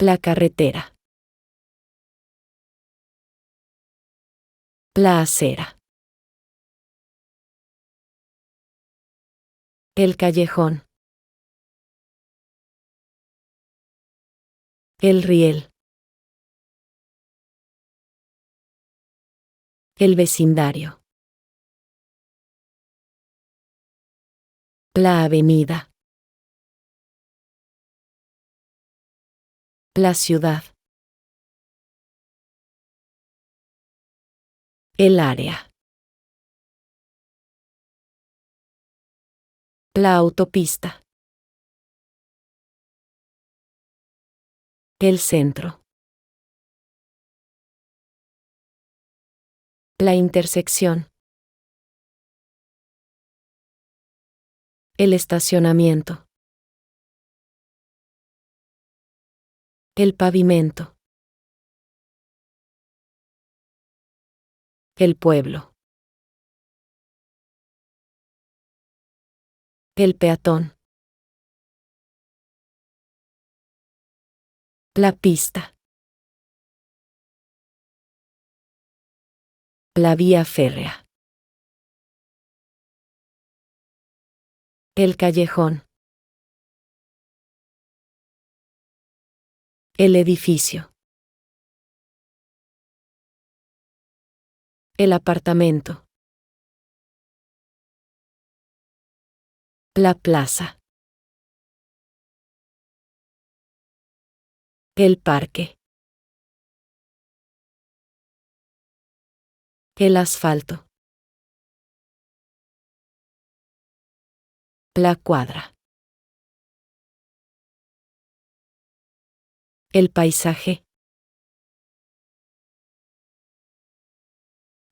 La carretera. La acera. El callejón. El riel. El vecindario. La avenida. La ciudad. El área. La autopista. El centro. La intersección. El estacionamiento. El pavimento. El pueblo. El peatón. La pista. La vía férrea. El callejón. El edificio. El apartamento. La plaza. El parque. El asfalto. La cuadra. El paisaje.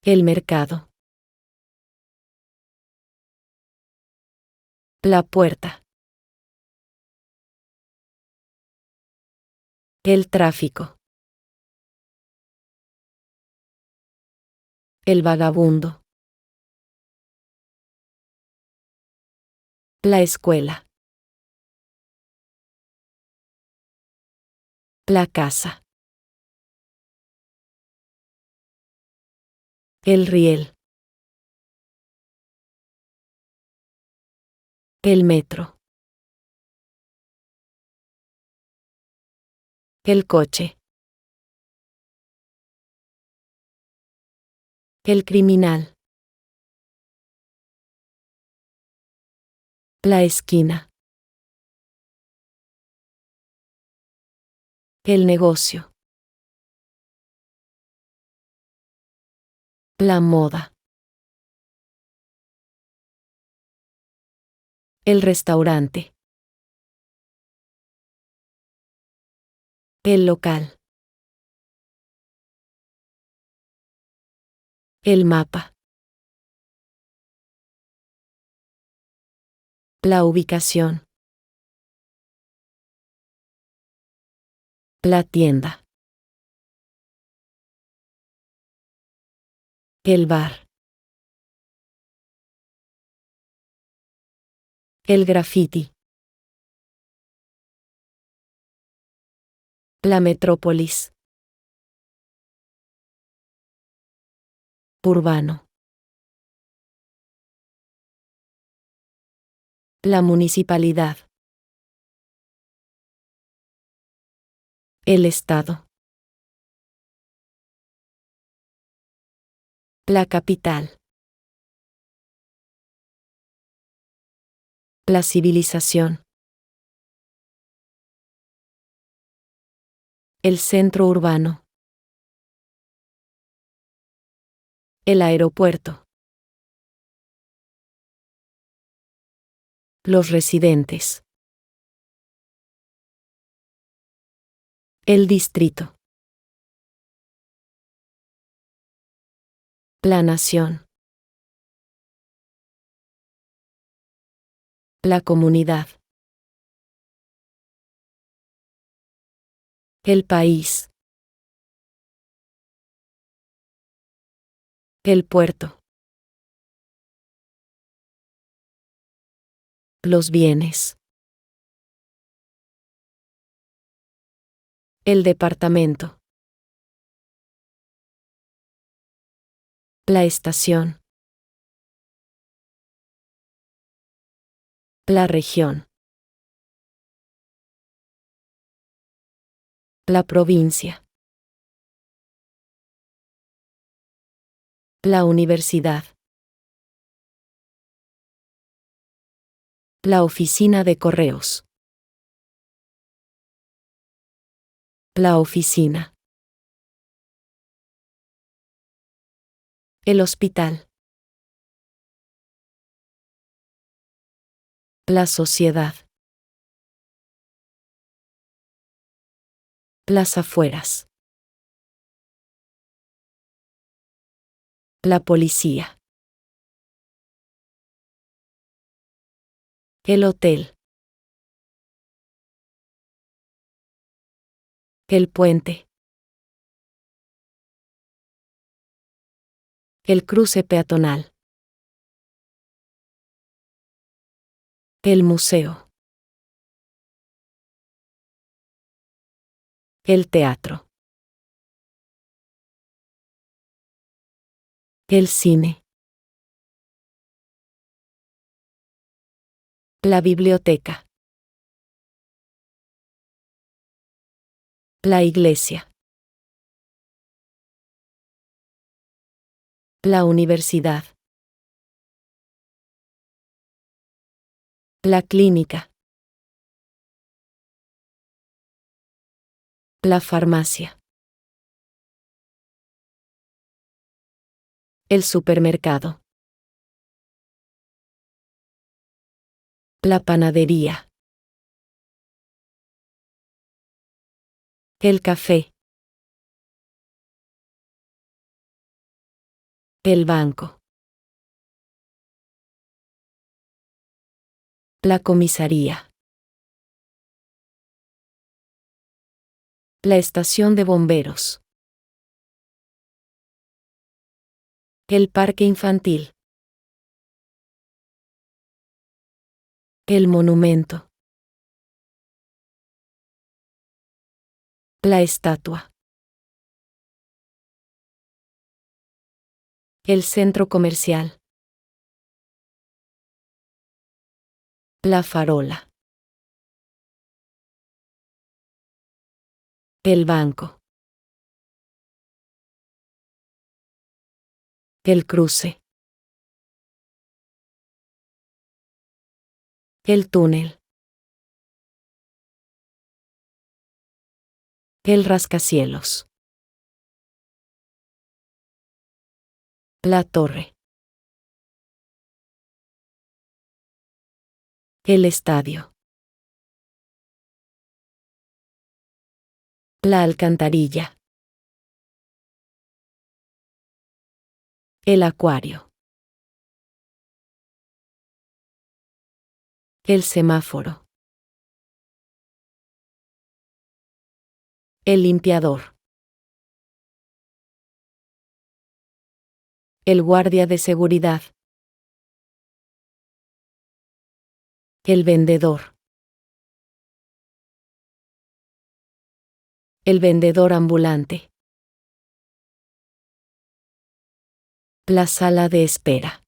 El mercado. La puerta. El tráfico. El vagabundo. La escuela. La casa. El riel. El metro. El coche. El criminal. La esquina. El negocio. La moda. El restaurante. El local. El mapa. La ubicación. La tienda. El bar. El graffiti. La metrópolis. Urbano. La municipalidad. El estado. La capital. La civilización. El centro urbano. El aeropuerto. Los residentes. El distrito. La nación. La comunidad. El país. El puerto. Los bienes. El departamento. La estación. La región. La provincia. La universidad. La oficina de correos. La oficina. El hospital. La sociedad. Las afueras. La policía. El hotel. El puente. El cruce peatonal. El museo. El teatro. El cine. La biblioteca. La iglesia. La universidad. La clínica. La farmacia. El supermercado. La panadería. El café. El banco. La comisaría. La estación de bomberos. El parque infantil. El monumento. La estatua. El centro comercial. La farola. El banco. El cruce. El túnel. El rascacielos. La torre. El estadio. La alcantarilla. El acuario. El semáforo. El limpiador. El guardia de seguridad. El vendedor. El vendedor ambulante. La sala de espera.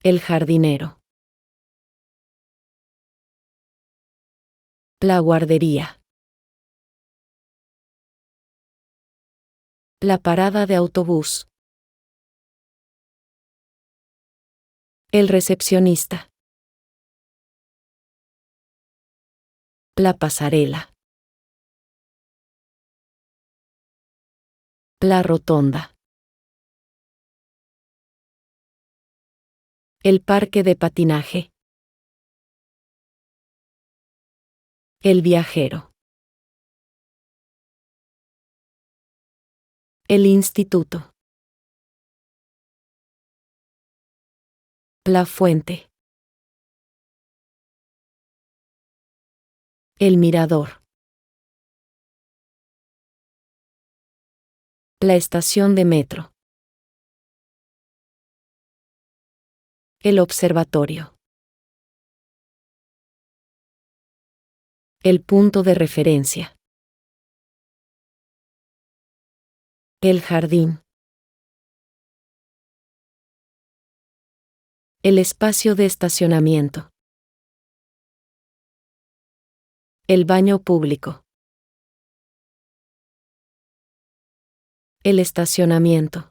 El jardinero. La guardería. La parada de autobús. El recepcionista. La pasarela. La rotonda. El parque de patinaje. El viajero. El instituto. La fuente. El mirador. La estación de metro. El observatorio. El punto de referencia. El jardín. El espacio de estacionamiento. El baño público. El estacionamiento.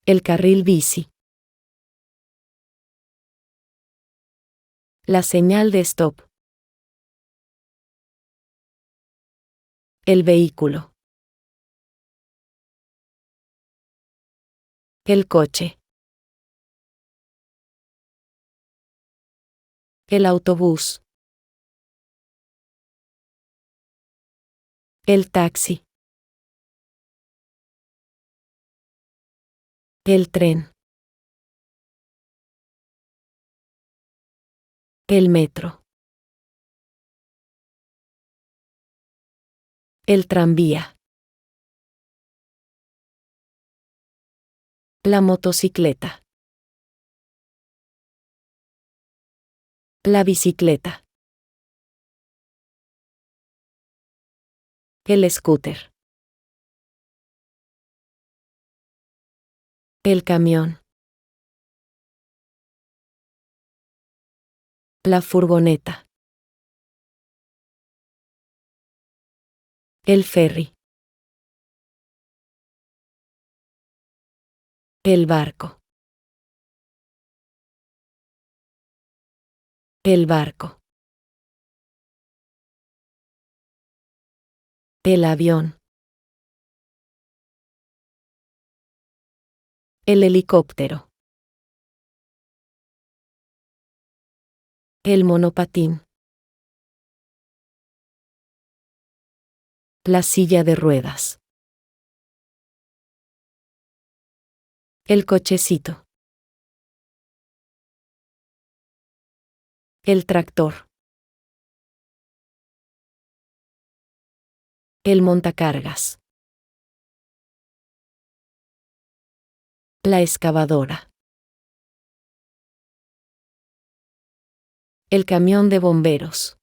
El carril bici. La señal de stop. El vehículo. El coche. El autobús. El taxi. El tren. El metro. El tranvía. La motocicleta. La bicicleta. El scooter. El camión. La furgoneta. El ferry. El barco. El barco. El avión. El helicóptero. El monopatín. La silla de ruedas. El cochecito. El tractor. El montacargas. La excavadora. El camión de bomberos.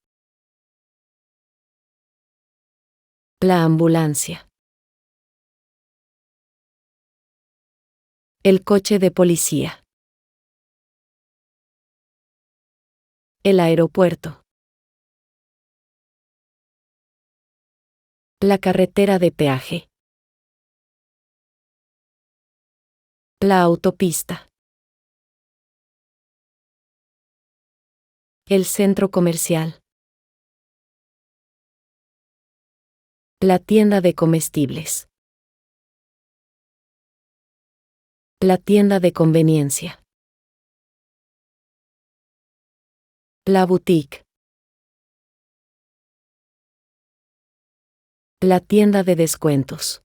La ambulancia. El coche de policía. El aeropuerto. La carretera de peaje. La autopista. El centro comercial. La tienda de comestibles. La tienda de conveniencia. La boutique. La tienda de descuentos.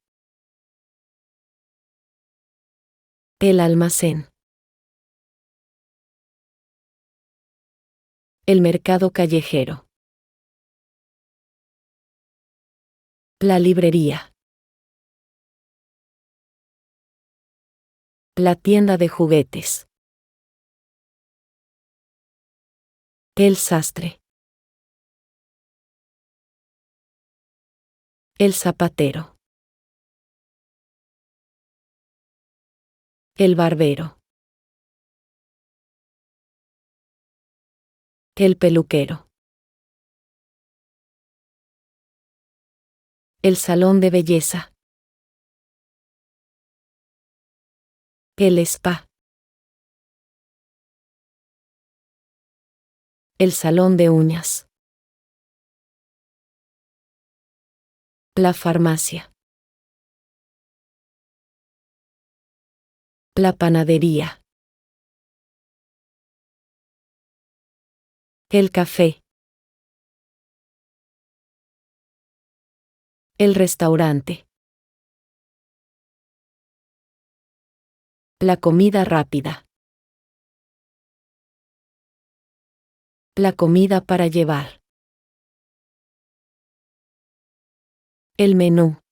El almacén. El mercado callejero. La librería. La tienda de juguetes. El sastre. El zapatero. El barbero. El peluquero. El salón de belleza. El spa. El salón de uñas. La farmacia. La panadería. El café. El restaurante. La comida rápida. La comida para llevar. El menú.